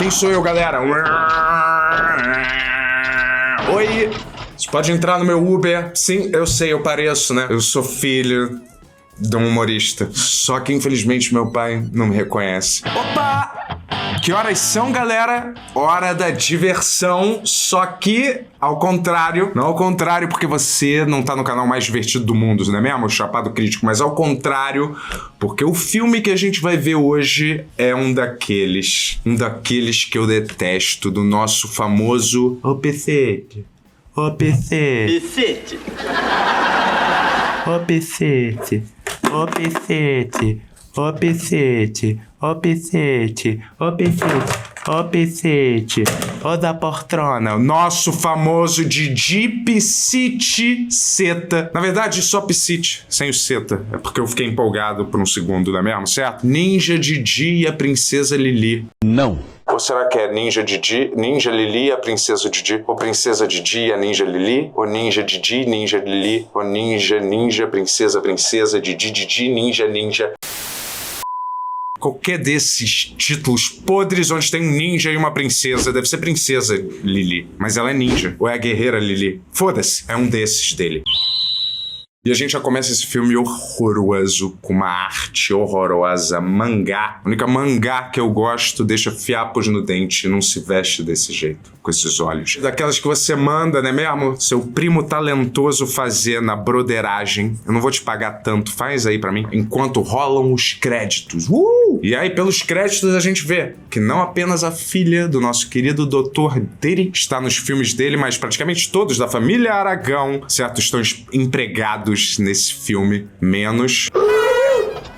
Quem sou eu, galera? Oi! Você pode entrar no meu Uber? Sim, eu sei, eu pareço, né? Eu sou filho de um humorista. Só que, infelizmente, meu pai não me reconhece. Opa! Que horas são, galera? Hora da diversão, só que ao contrário. Não ao contrário, porque você não tá no canal mais divertido do mundo, não é mesmo? O Chapado Crítico. Mas ao contrário, porque o filme que a gente vai ver hoje é um daqueles que eu detesto, do nosso famoso... Ô, Pecete. Ô, Pecete. Pecete. Ô, Pecete. Ô, Pecete. Ô, Pecete. Ô, Pecete. Ô, Pecete. Ô, Pecete. Ô, da Portrona. O nosso famoso Didi Psite Seta. Na verdade, só Psite, sem o Seta. É porque eu fiquei empolgado por um segundo, não é mesmo? Certo? Ninja Didi e a Princesa Lili. Não. Ou será que é Ninja Didi, Ninja Lili e a Princesa Didi? Ou Princesa Didi e a Ninja Lili? Ou Ninja Didi, Ninja Lili? Ou Ninja, Princesa, Didi, Ninja. Qualquer desses títulos podres onde tem um ninja e uma princesa, deve ser Princesa Lili. Mas ela é ninja. Ou é a Guerreira Lili. Foda-se, é um desses dele. E a gente já começa esse filme horroroso, com uma arte horrorosa, mangá. A única mangá que eu gosto deixa fiapos no dente e não se veste desse jeito, com esses olhos. Daquelas que você manda, né mesmo? Seu primo talentoso fazer na broderagem. Eu não vou te pagar tanto, faz aí pra mim. Enquanto rolam os créditos. E aí, pelos créditos, a gente vê que não apenas a filha do nosso querido Dr. Deri está nos filmes dele, mas praticamente todos da família Aragão, certo? Estão empregados nesse filme, menos...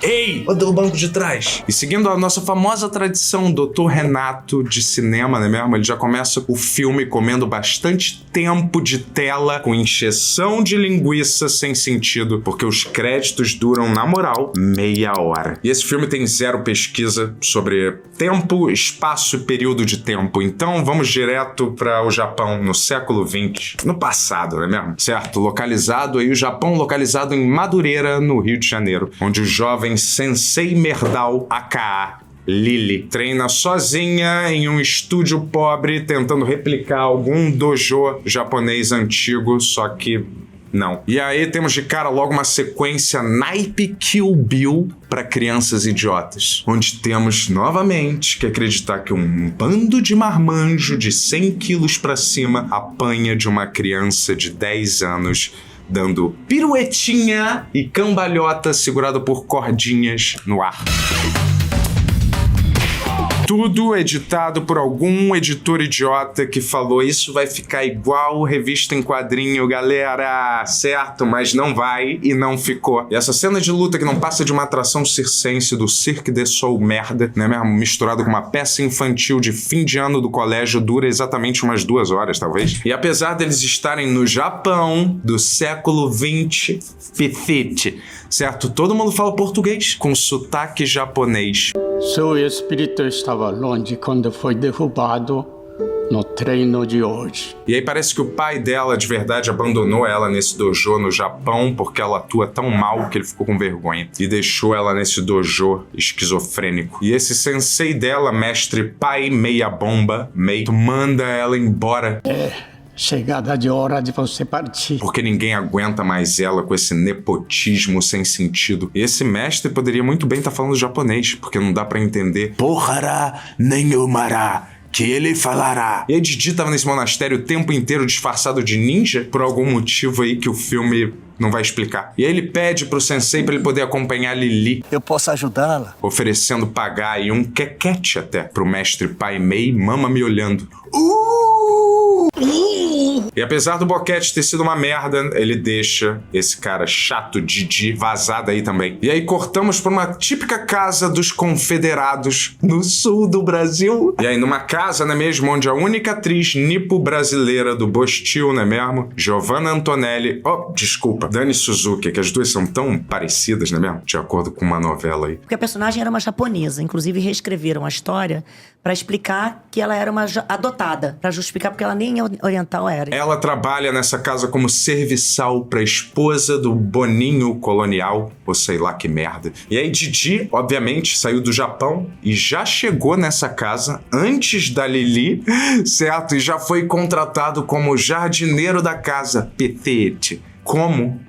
Ei! O do banco de trás. E seguindo a nossa famosa tradição, Dr. Renato de cinema, não é mesmo? Ele já começa o filme comendo bastante tempo de tela, com encheção de linguiça sem sentido, porque os créditos duram, na moral, meia hora. E esse filme tem zero pesquisa sobre tempo, espaço e período de tempo. Então vamos direto para o Japão, no século XX. No passado, não é mesmo? Certo, localizado aí o Japão, localizado em Madureira, no Rio de Janeiro, onde o jovem Sensei Merdal, aka Lili, treina sozinha em um estúdio pobre tentando replicar algum dojo japonês antigo, só que não. E aí temos de cara logo uma sequência naipe Kill Bill para crianças idiotas, onde temos novamente que acreditar que um bando de marmanjo de 100 quilos pra cima apanha de uma criança de 10 anos dando piruetinha e cambalhota segurado por cordinhas no ar. Tudo editado por algum editor idiota que falou isso vai ficar igual revista em quadrinho, galera, certo? Mas não vai e não ficou. E essa cena de luta que não passa de uma atração circense do Cirque du Soleil merda, né mesmo? Misturado com uma peça infantil de fim de ano do colégio, dura exatamente umas 2 horas, talvez. E apesar deles estarem no Japão do século XX, Picite, certo? Todo mundo fala português com sotaque japonês. Seu espírito estava longe quando foi derrubado no treino de hoje. E aí parece que o pai dela de verdade abandonou ela nesse dojo no Japão porque ela atua tão mal que ele ficou com vergonha e deixou ela nesse dojo esquizofrênico. E esse sensei dela, mestre pai meia bomba, manda ela embora. Chegada de hora de você partir. Porque ninguém aguenta mais ela com esse nepotismo sem sentido. E esse mestre poderia muito bem estar falando japonês, porque não dá pra entender. Porra, nem umará, que ele falará. E a Didi tava nesse monastério o tempo inteiro disfarçado de ninja, por algum motivo aí que o filme não vai explicar. E aí ele pede pro sensei pra ele poder acompanhar a Lili. Eu posso ajudá-la? Oferecendo pagar aí um quequete até pro mestre pai Mei, mama me olhando. E apesar do boquete ter sido uma merda, ele deixa esse cara chato, Didi, vazado aí também. E aí cortamos pra uma típica casa dos confederados no sul do Brasil. E aí numa casa, não é mesmo, onde a única atriz nipo-brasileira do Bostil, não é mesmo? Giovanna Antonelli, desculpa, Dani Suzuki, que as duas são tão parecidas, né mesmo? De acordo com uma novela aí. Porque a personagem era uma japonesa, inclusive reescreveram a história pra explicar que ela era uma adotada, pra justificar porque ela nem oriental era. Ela trabalha nessa casa como serviçal pra esposa do Boninho Colonial, ou sei lá que merda. E aí Didi, obviamente, saiu do Japão e já chegou nessa casa antes da Lili, certo? E já foi contratado como jardineiro da casa. Petete. Como?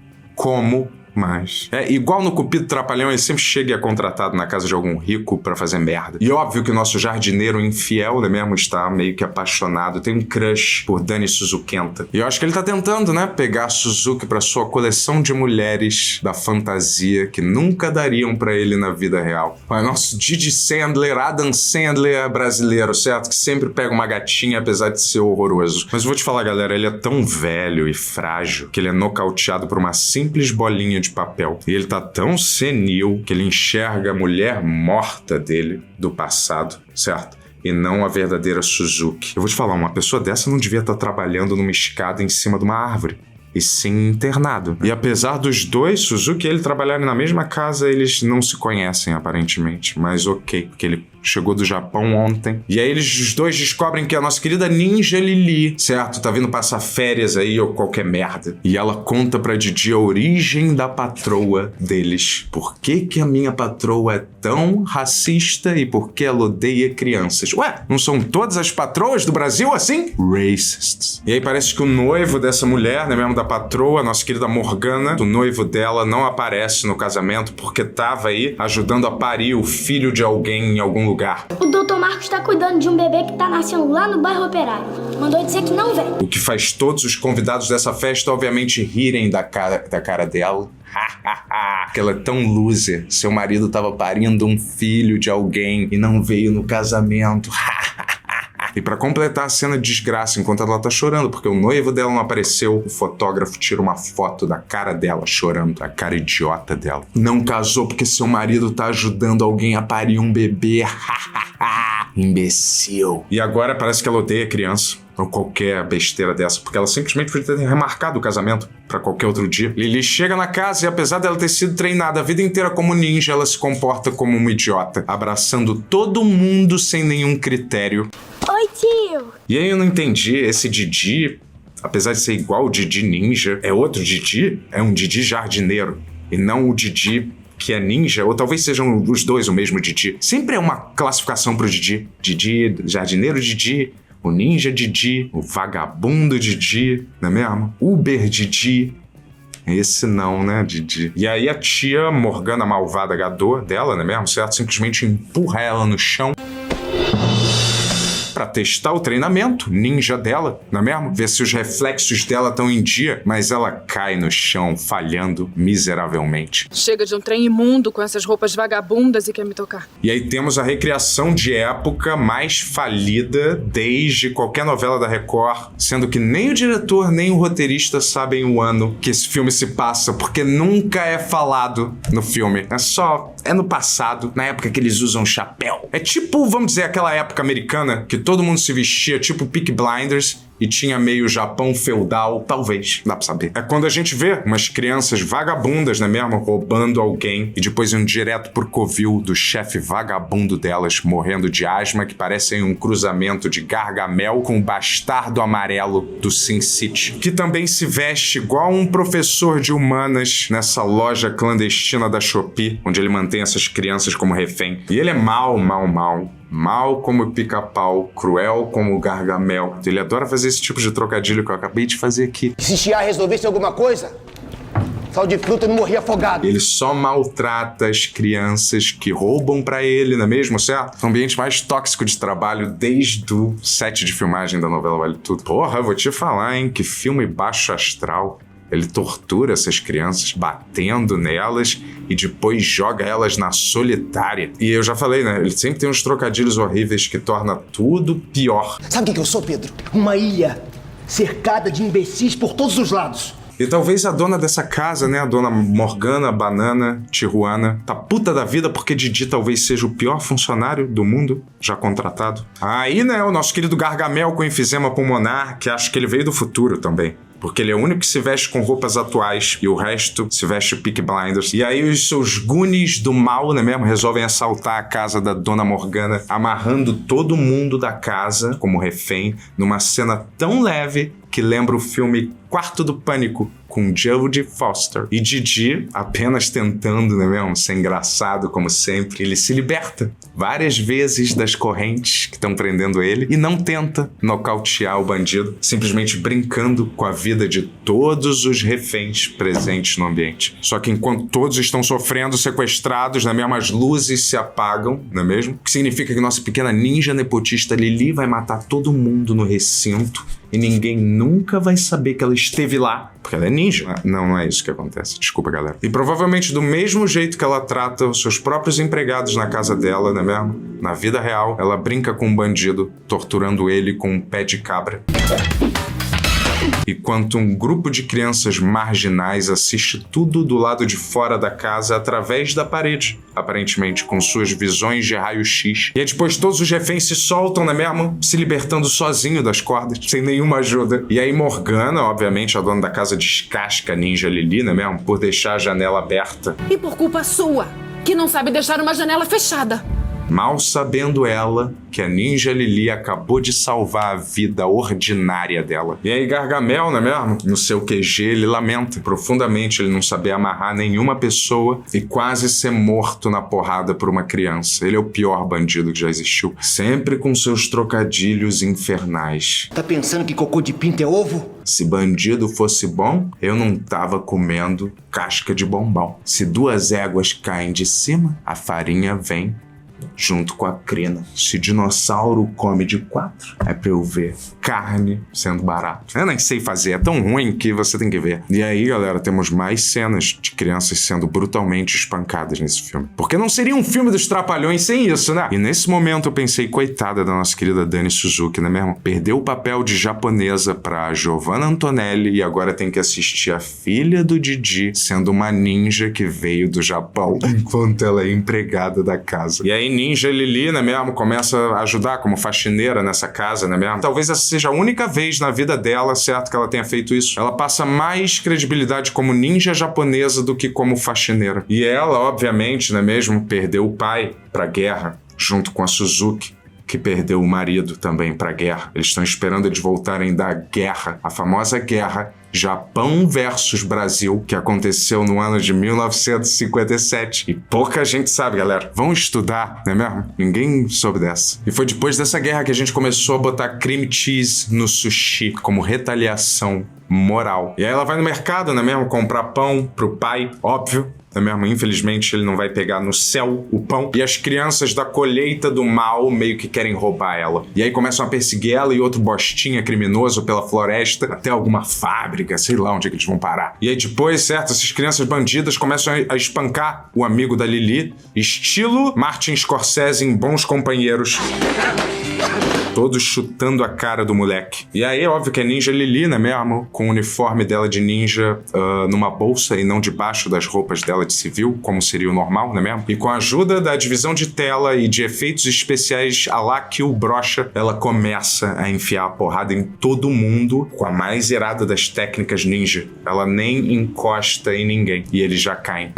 Mas igual no Cupido Trapalhão, ele sempre chega e é contratado na casa de algum rico pra fazer merda. E óbvio que o nosso jardineiro infiel, né mesmo, está meio que apaixonado, tem um crush por Dani Suzukenta. E eu acho que ele tá tentando, né, pegar a Suzuki pra sua coleção de mulheres da fantasia que nunca dariam pra ele na vida real. O nosso Didi Sandler, Adam Sandler brasileiro, certo? Que sempre pega uma gatinha, apesar de ser horroroso. Mas eu vou te falar, galera, ele é tão velho e frágil que ele é nocauteado por uma simples bolinha de papel. E ele tá tão senil que ele enxerga a mulher morta dele do passado, certo? E não a verdadeira Suzuki. Eu vou te falar, uma pessoa dessa não devia estar trabalhando numa escada em cima de uma árvore, e sim internado. E apesar dos dois, Suzuki e ele trabalharem na mesma casa, eles não se conhecem aparentemente. Mas ok, porque ele chegou do Japão ontem. E aí os dois descobrem que a nossa querida ninja Lili, certo? Tá vindo passar férias aí ou qualquer merda. E ela conta pra Didi a origem da patroa deles. Por que que a minha patroa é tão racista e por que ela odeia crianças? Ué, não são todas as patroas do Brasil assim? Racists. E aí parece que o noivo dessa mulher, né mesmo, da patroa, a nossa querida Morgana, o noivo dela não aparece no casamento porque tava aí ajudando a parir o filho de alguém em algum lugar. O Dr. Marcos tá cuidando de um bebê que tá nascendo lá no bairro Operário. Mandou dizer que não vem. O que faz todos os convidados dessa festa, obviamente, rirem da cara dela. Que ela é tão loser. Seu marido tava parindo um filho de alguém e não veio no casamento. E pra completar a cena de desgraça, enquanto ela tá chorando, porque o noivo dela não apareceu, o fotógrafo tira uma foto da cara dela chorando, a cara idiota dela. Não casou porque seu marido tá ajudando alguém a parir um bebê. Imbecil. E agora parece que ela odeia criança, ou qualquer besteira dessa, porque ela simplesmente podia ter remarcado o casamento pra qualquer outro dia. Lili chega na casa e, apesar dela ter sido treinada a vida inteira como ninja, ela se comporta como uma idiota, abraçando todo mundo sem nenhum critério. Oi, tio! E aí eu não entendi, esse Didi, apesar de ser igual o Didi ninja, é outro Didi? É um Didi jardineiro, e não o Didi que é ninja, ou talvez sejam os dois o mesmo Didi. Sempre é uma classificação pro Didi. Didi, jardineiro Didi, o ninja Didi, o vagabundo Didi, não é mesmo? Uber Didi. Esse não, né, Didi? E aí a tia Morgana malvada gador dela, não é mesmo, certo? Simplesmente empurra ela no chão pra testar o treinamento ninja dela, não é mesmo? Ver se os reflexos dela estão em dia, mas ela cai no chão, falhando miseravelmente. Chega de um trem imundo com essas roupas vagabundas e quer me tocar. E aí temos a recriação de época mais falida desde qualquer novela da Record, sendo que nem o diretor nem o roteirista sabem o ano que esse filme se passa, porque nunca é falado no filme. É no passado, na época que eles usam chapéu. É tipo, vamos dizer, aquela época americana que todo mundo se vestia tipo Peaky Blinders e tinha meio Japão feudal, talvez, dá pra saber. É quando a gente vê umas crianças vagabundas, né mesmo, roubando alguém e depois indo direto pro covil do chefe vagabundo delas, morrendo de asma, que parecem um cruzamento de Gargamel com o bastardo amarelo do Sin City, que também se veste igual um professor de humanas nessa loja clandestina da Shopee, onde ele mantém essas crianças como refém. E ele é mal como o Pica-Pau, cruel como o Gargamel. Ele adora fazer esse tipo de trocadilho que eu acabei de fazer aqui. Se Chiá resolvesse alguma coisa, sal de fruta não morria afogado. Ele só maltrata as crianças que roubam pra ele, não é mesmo, certo? O ambiente mais tóxico de trabalho desde o set de filmagem da novela Vale Tudo. Porra, vou te falar, hein? Que filme baixo astral. Ele tortura essas crianças, batendo nelas e depois joga elas na solitária. E eu já falei, né? Ele sempre tem uns trocadilhos horríveis que torna tudo pior. Sabe o que eu sou, Pedro? Uma ilha cercada de imbecis por todos os lados. E talvez a dona dessa casa, né, a dona Morgana Banana Tijuana, tá puta da vida porque Didi talvez seja o pior funcionário do mundo já contratado. Aí, né, o nosso querido Gargamel com enfisema pulmonar, que acho que ele veio do futuro também. porque ele é o único que se veste com roupas atuais e o resto se veste Peaky Blinders. E aí os seus goonies do mal, né mesmo, resolvem assaltar a casa da Dona Morgana, amarrando todo mundo da casa como refém, numa cena tão leve que lembra o filme Quarto do Pânico, com Jodie Foster. E Didi, apenas tentando, né mesmo, ser engraçado como sempre, ele se liberta várias vezes das correntes que estão prendendo ele e não tenta nocautear o bandido, simplesmente brincando com a vida de todos os reféns presentes no ambiente. Só que enquanto todos estão sofrendo, sequestrados, né mesmo, as luzes se apagam, não é mesmo? O que significa que nossa pequena ninja nepotista Lili vai matar todo mundo no recinto e ninguém nunca vai saber que ela esteve lá, porque ela é ninja. Não é isso que acontece. Desculpa, galera. E provavelmente do mesmo jeito que ela trata os seus próprios empregados na casa dela, não é mesmo? Na vida real, ela brinca com um bandido, torturando ele com um pé de cabra. Enquanto um grupo de crianças marginais assiste tudo do lado de fora da casa através da parede, aparentemente com suas visões de raio-x. E aí depois todos os reféns se soltam, né mesmo? Se libertando sozinho das cordas, sem nenhuma ajuda. E aí Morgana, obviamente, a dona da casa, descasca a ninja Lili, né mesmo? Por deixar a janela aberta. E por culpa sua, que não sabe deixar uma janela fechada. Mal sabendo ela que a ninja Lili acabou de salvar a vida ordinária dela. E aí Gargamel, não é mesmo? No seu QG, ele lamenta profundamente ele não saber amarrar nenhuma pessoa e quase ser morto na porrada por uma criança. Ele é o pior bandido que já existiu. Sempre com seus trocadilhos infernais. Tá pensando que cocô de pinto é ovo? Se bandido fosse bom, eu não tava comendo casca de bombom. Se 2 éguas caem de cima, a farinha vem junto com a crina. Se dinossauro come de 4, é pra eu ver carne sendo barato. Eu nem sei fazer, é tão ruim que você tem que ver. E aí, galera, temos mais cenas de crianças sendo brutalmente espancadas nesse filme. Porque não seria um filme dos Trapalhões sem isso, né? E nesse momento eu pensei, coitada da nossa querida Dani Suzuki, né mesmo? Perdeu o papel de japonesa pra Giovanna Antonelli e agora tem que assistir a filha do Didi sendo uma ninja que veio do Japão enquanto ela é empregada da casa. E aí ninja Lili, né mesmo, começa a ajudar como faxineira nessa casa, né mesmo? Talvez essa seja a única vez na vida dela, certo, que ela tenha feito isso. Ela passa mais credibilidade como ninja japonesa do que como faxineira. E ela, obviamente, né mesmo, perdeu o pai pra guerra, junto com a Suzuki, que perdeu o marido também pra guerra. Eles estão esperando eles voltarem da guerra, a famosa guerra Japão versus Brasil, que aconteceu no ano de 1957. E pouca gente sabe, galera. Vão estudar, não é mesmo? Ninguém soube dessa. E foi depois dessa guerra que a gente começou a botar cream cheese no sushi como retaliação moral. E aí ela vai no mercado, não é mesmo? Comprar pão pro pai, óbvio. É mesmo? Infelizmente ele não vai pegar no céu o pão. E as crianças da colheita do mal meio que querem roubar ela. E aí começam a perseguir ela e outro bostinha criminoso pela floresta até alguma fábrica, sei lá onde é que eles vão parar. E aí depois, certo, essas crianças bandidas começam a espancar o amigo da Lili, estilo Martin Scorsese em Bons Companheiros. Todos chutando a cara do moleque. E aí, óbvio que é ninja Lili, né mesmo? Com o uniforme dela de ninja numa bolsa e não debaixo das roupas dela de civil, como seria o normal, né mesmo? E com a ajuda da divisão de tela e de efeitos especiais a la Kill Brocha, ela começa a enfiar a porrada em todo mundo com a mais irada das técnicas ninja. Ela nem encosta em ninguém. E eles já caem.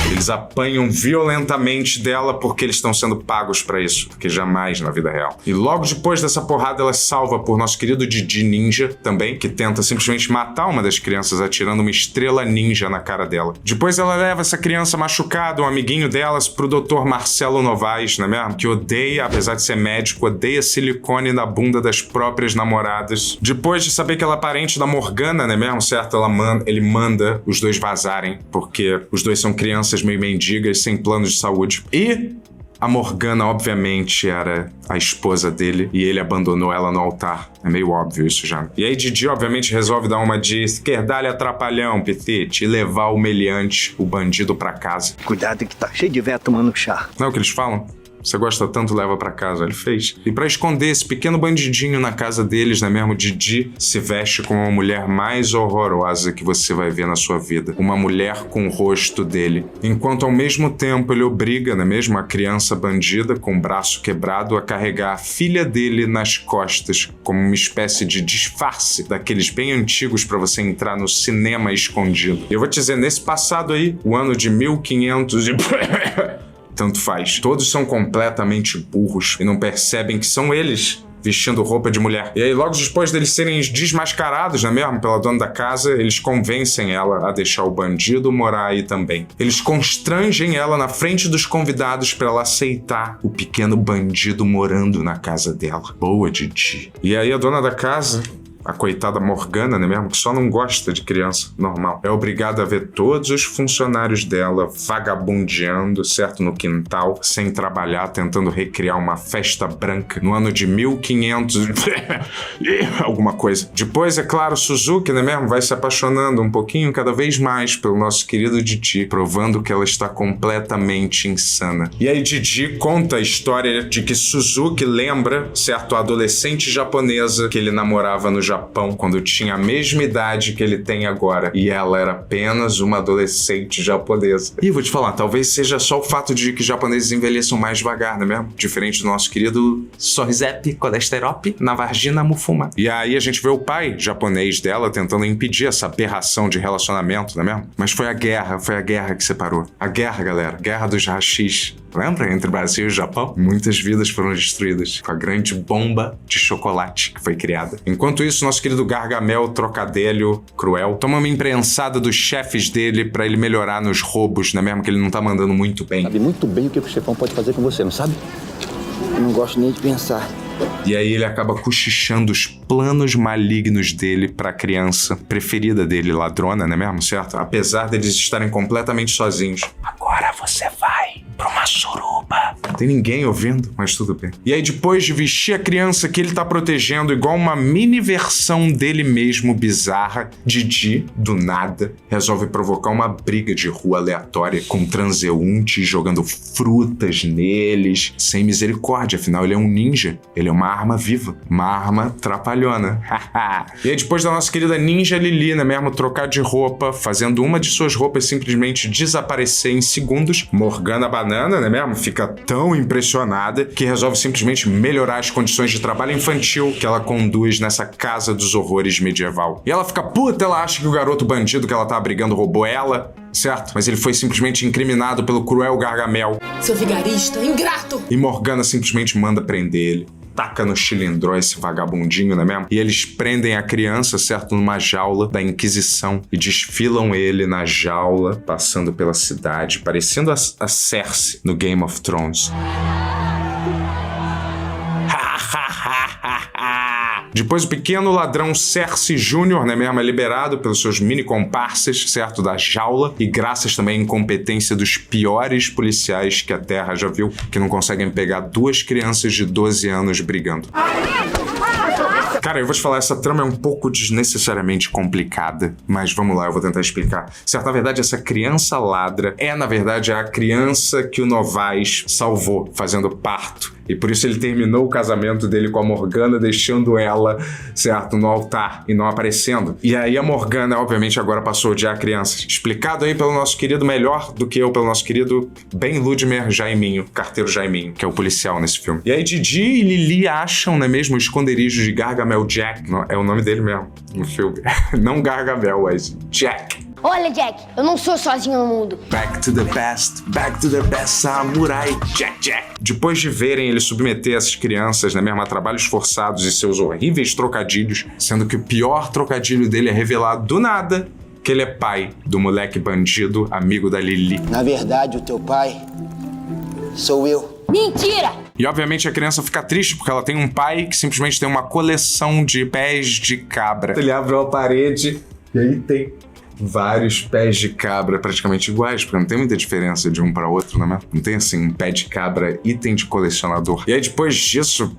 Eles apanham violentamente dela porque eles estão sendo pagos pra isso, porque jamais na vida real. E logo depois dessa porrada, ela é salva por nosso querido Didi Ninja, também, que tenta simplesmente matar uma das crianças atirando uma estrela ninja na cara dela. Depois ela leva essa criança machucada, um amiguinho delas, pro Dr. Marcelo Novaes, não é mesmo? Que odeia, apesar de ser médico, odeia silicone na bunda das próprias namoradas. Depois de saber que ela é parente da Morgana, não é mesmo? Certo? Ele manda os dois vazarem, porque os dois são crianças meio mendigas, sem plano de saúde. E a Morgana, obviamente, era a esposa dele e ele abandonou ela no altar. É meio óbvio isso já. E aí Didi, obviamente, resolve dar uma de esquerdalha atrapalhão, Petite, e levar o humilhante, o bandido, pra casa. Cuidado que tá cheio de véia tomando chá. Não é o que eles falam? Você gosta tanto, leva pra casa. Ele fez. E pra esconder esse pequeno bandidinho na casa deles, não é mesmo? Didi se veste como a mulher mais horrorosa que você vai ver na sua vida. Uma mulher com o rosto dele. Enquanto ao mesmo tempo ele obriga, não é mesmo, a criança bandida com o braço quebrado a carregar a filha dele nas costas, como uma espécie de disfarce daqueles bem antigos pra você entrar no cinema escondido. E eu vou te dizer, nesse passado aí, o ano de 1500 e... tanto faz. Todos são completamente burros e não percebem que são eles vestindo roupa de mulher. E aí, logo depois deles serem desmascarados, não é mesmo, pela dona da casa, eles convencem ela a deixar o bandido morar aí também. Eles constrangem ela na frente dos convidados para ela aceitar o pequeno bandido morando na casa dela. Boa, Didi. E aí a dona da casa, a coitada Morgana, né mesmo, que só não gosta de criança normal, é obrigada a ver todos os funcionários dela vagabundeando, certo, no quintal, sem trabalhar, tentando recriar uma festa branca no ano de 1500 alguma coisa. Depois, é claro, Suzuki, né mesmo, vai se apaixonando um pouquinho, cada vez mais, pelo nosso querido Didi, provando que ela está completamente insana. E aí Didi conta a história de que Suzuki lembra, certo, a adolescente japonesa que ele namorava no Japão quando tinha a mesma idade que ele tem agora, e ela era apenas uma adolescente japonesa. E vou te falar, talvez seja só o fato de que japoneses envelheçam mais devagar, não é mesmo? Diferente do nosso querido Sorrisepe, Colesterop, Navargina Mufuma. E aí a gente vê o pai japonês dela tentando impedir essa aberração de relacionamento, não é mesmo? Mas foi a guerra que separou. A guerra, galera, guerra dos rachis. Lembra? Entre Brasil e Japão? Muitas vidas foram destruídas com a grande bomba de chocolate que foi criada. Enquanto isso, nosso querido Gargamel, trocadilho cruel, toma uma imprensada dos chefes dele pra ele melhorar nos roubos, não é mesmo? Que ele não tá mandando muito bem. Sabe muito bem o que o chefão pode fazer com você, não sabe? Eu não gosto nem de pensar. E aí ele acaba cochichando os planos malignos dele pra criança preferida dele, ladrona, não é mesmo? Certo? Apesar deles estarem completamente sozinhos. Agora você vai pra uma suruba. Não tem ninguém ouvindo, mas tudo bem. E aí depois de vestir a criança que ele tá protegendo igual uma mini versão dele mesmo bizarra, Didi, do nada, resolve provocar uma briga de rua aleatória com transeuntes jogando frutas neles, sem misericórdia, afinal ele é um ninja. Ele é uma arma viva, uma arma trapalhona. E aí depois da nossa querida ninja Lili, né mesmo, trocar de roupa, fazendo uma de suas roupas simplesmente desaparecer em segundos, Morgana Banana, né mesmo, fica tão impressionada que resolve simplesmente melhorar as condições de trabalho infantil que ela conduz nessa casa dos horrores medieval. E ela fica puta, ela acha que o garoto bandido que ela tá abrigando roubou ela, certo? Mas ele foi simplesmente incriminado pelo cruel Gargamel. Seu vigarista, ingrato! E Morgana simplesmente manda prender ele. Taca no chilindró esse vagabundinho, não é mesmo? E eles prendem a criança, certo, numa jaula da Inquisição e desfilam ele na jaula, passando pela cidade, parecendo a Cersei no Game of Thrones. Depois o pequeno ladrão Cersei Jr., né mesmo, é liberado pelos seus mini comparsas, certo, da jaula, e graças também à incompetência dos piores policiais que a Terra já viu, que não conseguem pegar duas crianças de 12 anos brigando. Cara, eu vou te falar, essa trama é um pouco desnecessariamente complicada, mas vamos lá, eu vou tentar explicar. Certo, na verdade, essa criança ladra é, na verdade, a criança que o Novaes salvou, fazendo parto. E por isso ele terminou o casamento dele com a Morgana, deixando ela, certo, no altar e não aparecendo. E aí a Morgana, obviamente, agora passou a odiar a criança. Explicado aí pelo nosso querido, melhor do que eu, pelo nosso querido Ben Ludmer Jaiminho, carteiro Jaiminho, que é o policial nesse filme. E aí Didi e Lili acham, né mesmo, o esconderijo de Gargamel Jack. É o nome dele mesmo, no filme. Não Gargamel, mas Jack. Olha, Jack, eu não sou sozinho no mundo. Back to the best samurai, Jack. Depois de verem ele submeter essas crianças, né, mesmo, a trabalhos forçados e seus horríveis trocadilhos, sendo que o pior trocadilho dele é revelar do nada que ele é pai do moleque bandido, amigo da Lili. Na verdade, o teu pai sou eu. Mentira! E obviamente a criança fica triste porque ela tem um pai que simplesmente tem uma coleção de pés de cabra. Ele abre uma parede e aí tem vários pés de cabra praticamente iguais, porque não tem muita diferença de um para outro, né? Não tem assim um pé de cabra item de colecionador. E aí depois disso,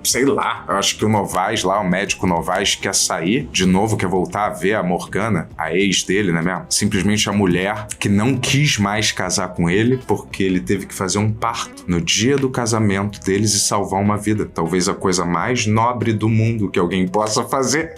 sei lá, eu acho que o Novaes lá, o médico Novaes, quer sair de novo, quer voltar a ver a Morgana, a ex dele, né mesmo? Simplesmente a mulher que não quis mais casar com ele porque ele teve que fazer um parto no dia do casamento deles e salvar uma vida. Talvez a coisa mais nobre do mundo que alguém possa fazer,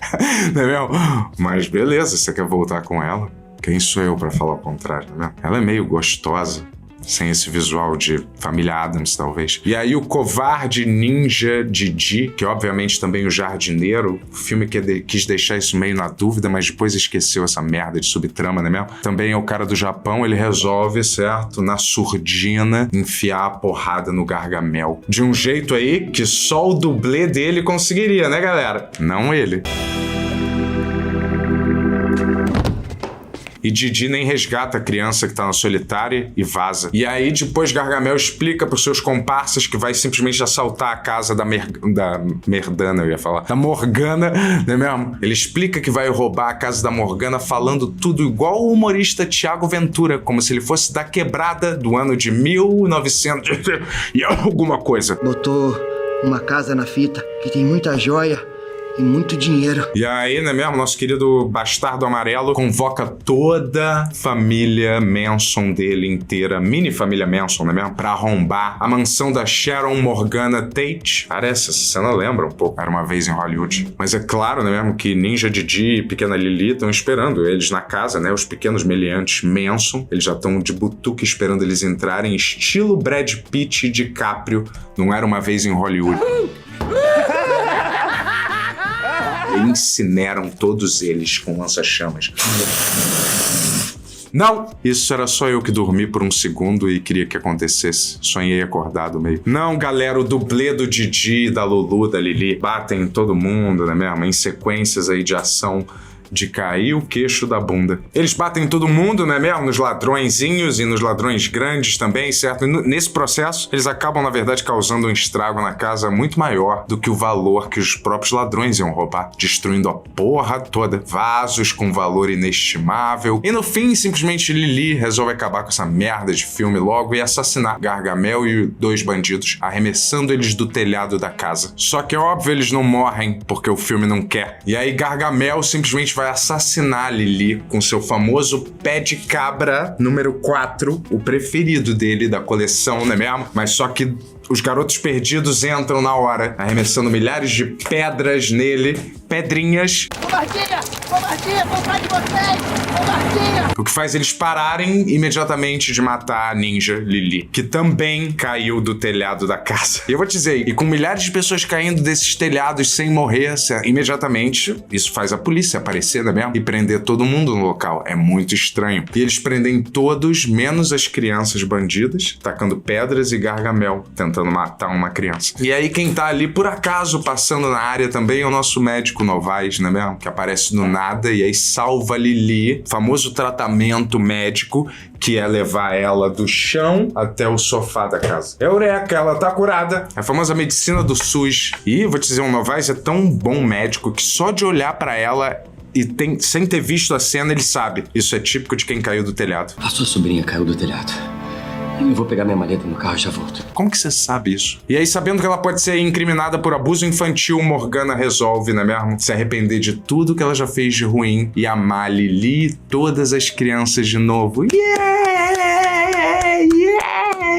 né mesmo? Mas beleza, você quer voltar com ela? Quem sou eu pra falar o contrário, né? Ela é meio gostosa, sem esse visual de família Addams, talvez. E aí o covarde ninja Didi, que obviamente também o jardineiro, o filme quis deixar isso meio na dúvida, mas depois esqueceu essa merda de subtrama, né mesmo? Também é o cara do Japão, ele resolve, certo, na surdina, enfiar a porrada no Gargamel. De um jeito aí que só o dublê dele conseguiria, né, galera? Não ele. E Didi nem resgata a criança que tá na solitária e vaza. E aí depois Gargamel explica pros seus comparsas que vai simplesmente assaltar a casa da Merdana, eu ia falar. Da Morgana, não é mesmo? Ele explica que vai roubar a casa da Morgana falando tudo igual o humorista Thiago Ventura, como se ele fosse da quebrada do ano de 1900 e alguma coisa. Botou uma casa na fita que tem muita joia e muito dinheiro. E aí, né mesmo, nosso querido bastardo amarelo convoca toda a família Manson dele inteira, mini família Manson, né mesmo, pra arrombar a mansão da Sharon Morgana Tate. Parece, essa cena lembra um pouco, Era Uma Vez em Hollywood. Mas é claro, né mesmo, que Ninja Didi e Pequena Lili estão esperando eles na casa, né, os pequenos meliantes Manson, eles já estão de butuca esperando eles entrarem, estilo Brad Pitt e DiCaprio, não Era Uma Vez em Hollywood. E incineram todos eles com lança-chamas. Não! Isso era só eu que dormi por um segundo e queria que acontecesse. Sonhei acordado meio. Não, galera, o dublê do Didi, da Lulu, da Lili, batem em todo mundo, né mesmo? Em sequências aí de ação de cair o queixo da bunda. Eles batem em todo mundo, né mesmo? Nos ladrõezinhos e nos ladrões grandes também, certo? E nesse processo, eles acabam, na verdade, causando um estrago na casa muito maior do que o valor que os próprios ladrões iam roubar, destruindo a porra toda, vasos com valor inestimável. E no fim, simplesmente Lili resolve acabar com essa merda de filme logo e assassinar Gargamel e 2 bandidos, arremessando eles do telhado da casa. Só que é óbvio, eles não morrem porque o filme não quer. E aí Gargamel simplesmente vai assassinar Lili com seu famoso pé de cabra número 4, o preferido dele da coleção, não é mesmo? Mas só que os garotos perdidos entram na hora, arremessando milhares de pedras nele, pedrinhas. Covardia! Covardia! Vou atrás de vocês! Covardia! O que faz eles pararem imediatamente de matar a ninja Lili, que também caiu do telhado da casa. E eu vou te dizer, e com milhares de pessoas caindo desses telhados sem morrer, imediatamente, isso faz a polícia aparecer, não é mesmo? E prender todo mundo no local. É muito estranho. E eles prendem todos, menos as crianças bandidas, tacando pedras e Gargamel, tentando matar uma criança. E aí quem tá ali, por acaso, passando na área também é o nosso médico Novaes, não é mesmo? Que aparece do nada e aí salva Lili, famoso tratamento médico, que é levar ela do chão até o sofá da casa. Eureka, ela tá curada. A famosa medicina do SUS. E vou te dizer, o Novaes é tão bom médico que só de olhar pra ela sem ter visto a cena, ele sabe. Isso é típico de quem caiu do telhado. A sua sobrinha caiu do telhado. Eu vou pegar minha maleta no carro e já volto. Como que você sabe isso? E aí, sabendo que ela pode ser incriminada por abuso infantil, Morgana resolve, não é mesmo? Se arrepender de tudo que ela já fez de ruim e amar Lili e todas as crianças de novo.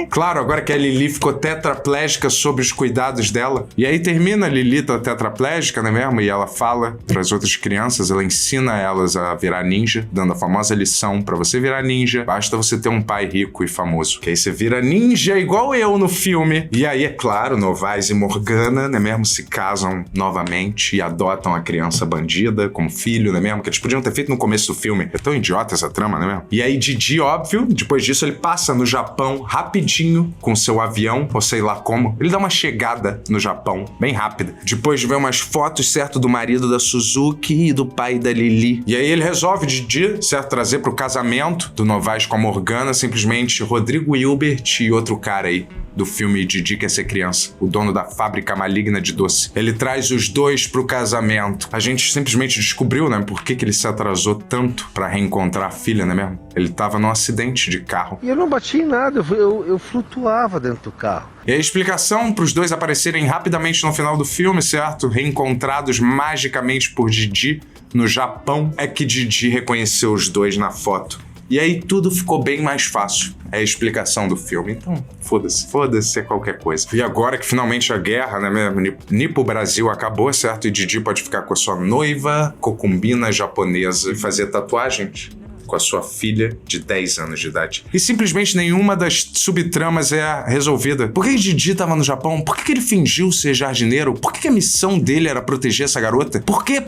Claro, agora que a Lili ficou tetraplégica sob os cuidados dela. E aí termina a Lili tá tetraplégica, não é mesmo? E ela fala para as outras crianças, ela ensina elas a virar ninja, dando a famosa lição: para você virar ninja, basta você ter um pai rico e famoso. Que aí você vira ninja igual eu no filme. E aí, é claro, Novaes e Morgana, não é mesmo? Se casam novamente e adotam a criança bandida como filho, não é mesmo? Que eles podiam ter feito no começo do filme. É tão idiota essa trama, não é mesmo? E aí Didi, óbvio, depois disso ele passa no Japão rapidinho jatinho com seu avião, ou sei lá como. Ele dá uma chegada no Japão, bem rápida. Depois de ver umas fotos, certo, do marido da Suzuki e do pai da Lili. E aí ele resolve, Didi, certo, trazer pro casamento do Novaes com a Morgana, simplesmente Rodrigo Hilbert e outro cara aí do filme Didi Quer Ser Criança, o dono da fábrica maligna de doce. Ele traz os dois pro casamento. A gente simplesmente descobriu, né, por que ele se atrasou tanto pra reencontrar a filha, não é mesmo? Ele tava num acidente de carro. E eu não bati em nada, eu flutuava dentro do carro. E a explicação para os dois aparecerem rapidamente no final do filme, certo? Reencontrados magicamente por Didi no Japão, é que Didi reconheceu os dois na foto. E aí tudo ficou bem mais fácil. É a explicação do filme. Então, foda-se é qualquer coisa. E agora que finalmente a guerra, né, mesmo, Nipo Brasil acabou, certo? E Didi pode ficar com a sua noiva cocumbina japonesa e fazer tatuagens com a sua filha de 10 anos de idade. E simplesmente nenhuma das subtramas é resolvida. Por que Didi tava no Japão? Por que ele fingiu ser jardineiro? Por que a missão dele era proteger essa garota? Por quê?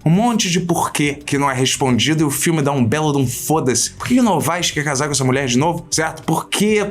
Um monte de porquê que não é respondido e o filme dá um belo de um foda-se. Por que o Novaes quer casar com essa mulher de novo? Certo? Por quê?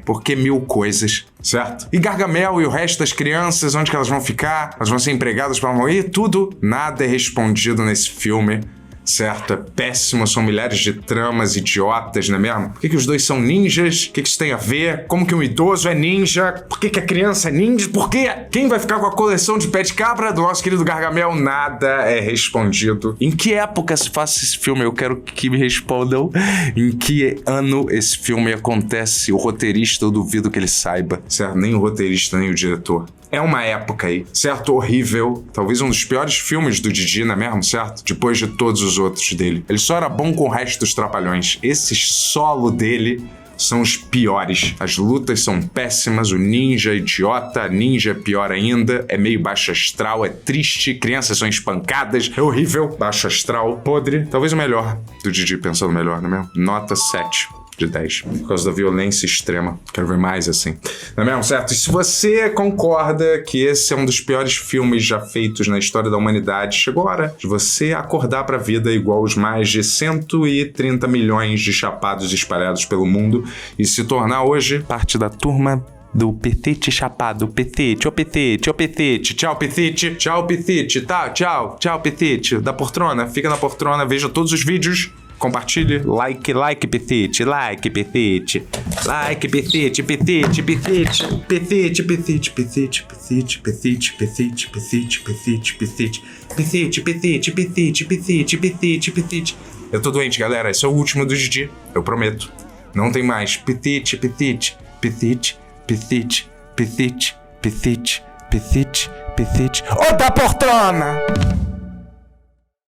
Porque mil coisas. Certo? E Gargamel e o resto das crianças, onde que elas vão ficar? Elas vão ser empregadas para morrer? Tudo. Nada é respondido nesse filme. Certo, é péssimo, são milhares de tramas idiotas, não é mesmo? Por que os dois são ninjas? O que isso tem a ver? Como que um idoso é ninja? Por que a criança é ninja? Por quê? Quem vai ficar com a coleção de pé de cabra do nosso querido Gargamel? Nada é respondido. Em que época se faz esse filme? Eu quero que me respondam. Em que ano esse filme acontece? O roteirista, eu duvido que ele saiba. Certo? Nem o roteirista, nem o diretor. É uma época aí, certo? Horrível. Talvez um dos piores filmes do Didi, não é mesmo, certo? Depois de todos os outros dele. Ele só era bom com o resto dos Trapalhões. Esse solo dele são os piores. As lutas são péssimas, o ninja é idiota, a ninja é pior ainda, é meio baixo astral, é triste, crianças são espancadas, é horrível, baixo astral, podre. Talvez o melhor do Didi, pensando melhor, não é mesmo? Nota 7. De 10, por causa da violência extrema. Quero ver mais assim. Não é mesmo, certo? E se você concorda que esse é um dos piores filmes já feitos na história da humanidade, chegou a hora de você acordar pra vida igual os mais de 130 milhões de chapados espalhados pelo mundo e se tornar hoje parte da turma do Petite Chapado. Petite, ô Petite, ô Petite. Tchau, Petite. Tchau, Petite. Tá, tchau, Petite. Da poltrona, fica na poltrona, veja todos os vídeos. Compartilhe, like, Petite, like, Petite, like, Petite, Petite, Petite, Petite, Petite, Petite, Petite, Petite, Petite, Petite, Petite, Petite, Petite, Petite, Petite, Petite. Eu tô doente, galera, esse é o último do Didi, eu prometo. Não tem mais. Petite, Petite, Petite, Petite, Petite, Petite, Petite, Petite. Ô da poltrona!